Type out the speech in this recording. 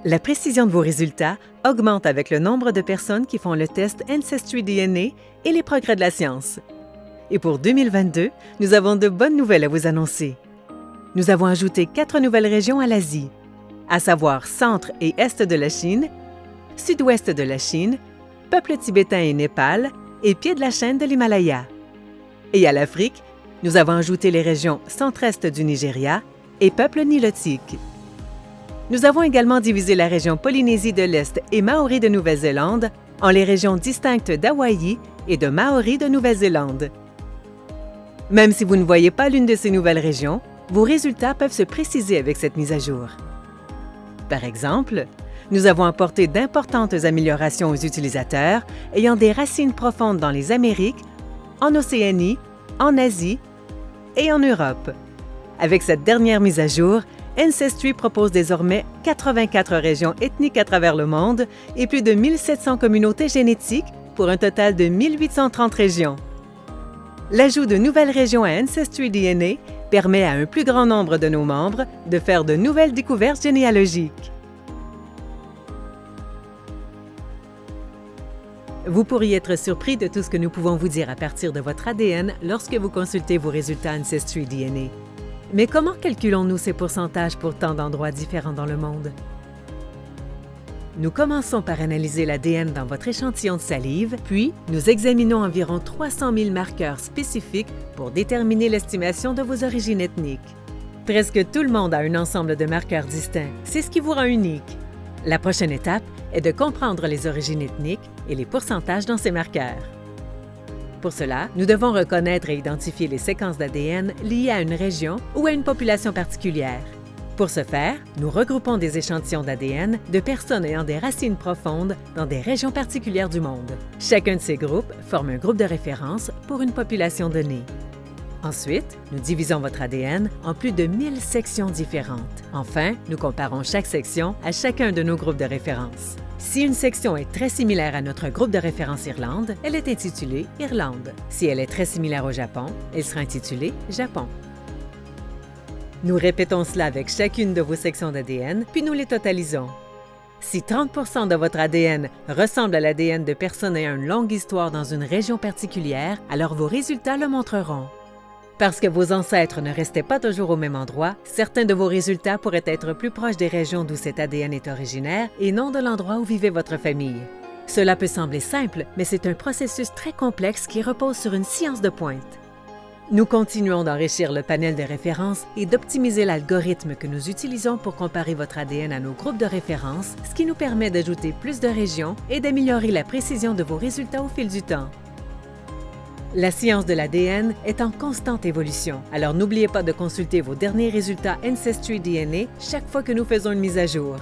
La précision de vos résultats augmente avec le nombre de personnes qui font le test Ancestry DNA et les progrès de la science. Et pour 2022, nous avons de bonnes nouvelles à vous annoncer. Nous avons ajouté 4 nouvelles régions à l'Asie, à savoir centre et est de la Chine, sud-ouest de la Chine, peuple tibétain et Népal, et pied de la chaîne de l'Himalaya. Et à l'Afrique, nous avons ajouté les régions centre-est du Nigeria et peuple nilotique. Nous avons également divisé la région Polynésie de l'Est et Maori de Nouvelle-Zélande en les régions distinctes d'Hawaï et de Maori de Nouvelle-Zélande. Même si vous ne voyez pas l'une de ces nouvelles régions, vos résultats peuvent se préciser avec cette mise à jour. Par exemple, nous avons apporté d'importantes améliorations aux utilisateurs ayant des racines profondes dans les Amériques, en Océanie, en Asie et en Europe. Avec cette dernière mise à jour, Ancestry propose désormais 84 régions ethniques à travers le monde et plus de 1700 communautés génétiques pour un total de 1830 régions. L'ajout de nouvelles régions à Ancestry DNA permet à un plus grand nombre de nos membres de faire de nouvelles découvertes généalogiques. Vous pourriez être surpris de tout ce que nous pouvons vous dire à partir de votre ADN lorsque vous consultez vos résultats Ancestry DNA. Mais comment calculons-nous ces pourcentages pour tant d'endroits différents dans le monde? Nous commençons par analyser l'ADN dans votre échantillon de salive, puis nous examinons environ 300 000 marqueurs spécifiques pour déterminer l'estimation de vos origines ethniques. Presque tout le monde a un ensemble de marqueurs distincts, c'est ce qui vous rend unique. La prochaine étape est de comprendre les origines ethniques et les pourcentages dans ces marqueurs. Pour cela, nous devons reconnaître et identifier les séquences d'ADN liées à une région ou à une population particulière. Pour ce faire, nous regroupons des échantillons d'ADN de personnes ayant des racines profondes dans des régions particulières du monde. Chacun de ces groupes forme un groupe de référence pour une population donnée. Ensuite, nous divisons votre ADN en plus de 1000 sections différentes. Enfin, nous comparons chaque section à chacun de nos groupes de référence. Si une section est très similaire à notre groupe de référence Irlande, elle est intitulée Irlande. Si elle est très similaire au Japon, elle sera intitulée Japon. Nous répétons cela avec chacune de vos sections d'ADN, puis nous les totalisons. Si 30% de votre ADN ressemble à l'ADN de personnes ayant une longue histoire dans une région particulière, alors vos résultats le montreront. Parce que vos ancêtres ne restaient pas toujours au même endroit, certains de vos résultats pourraient être plus proches des régions d'où cet ADN est originaire et non de l'endroit où vivait votre famille. Cela peut sembler simple, mais c'est un processus très complexe qui repose sur une science de pointe. Nous continuons d'enrichir le panel de références et d'optimiser l'algorithme que nous utilisons pour comparer votre ADN à nos groupes de référence, ce qui nous permet d'ajouter plus de régions et d'améliorer la précision de vos résultats au fil du temps. La science de l'ADN est en constante évolution, alors n'oubliez pas de consulter vos derniers résultats Ancestry DNA chaque fois que nous faisons une mise à jour.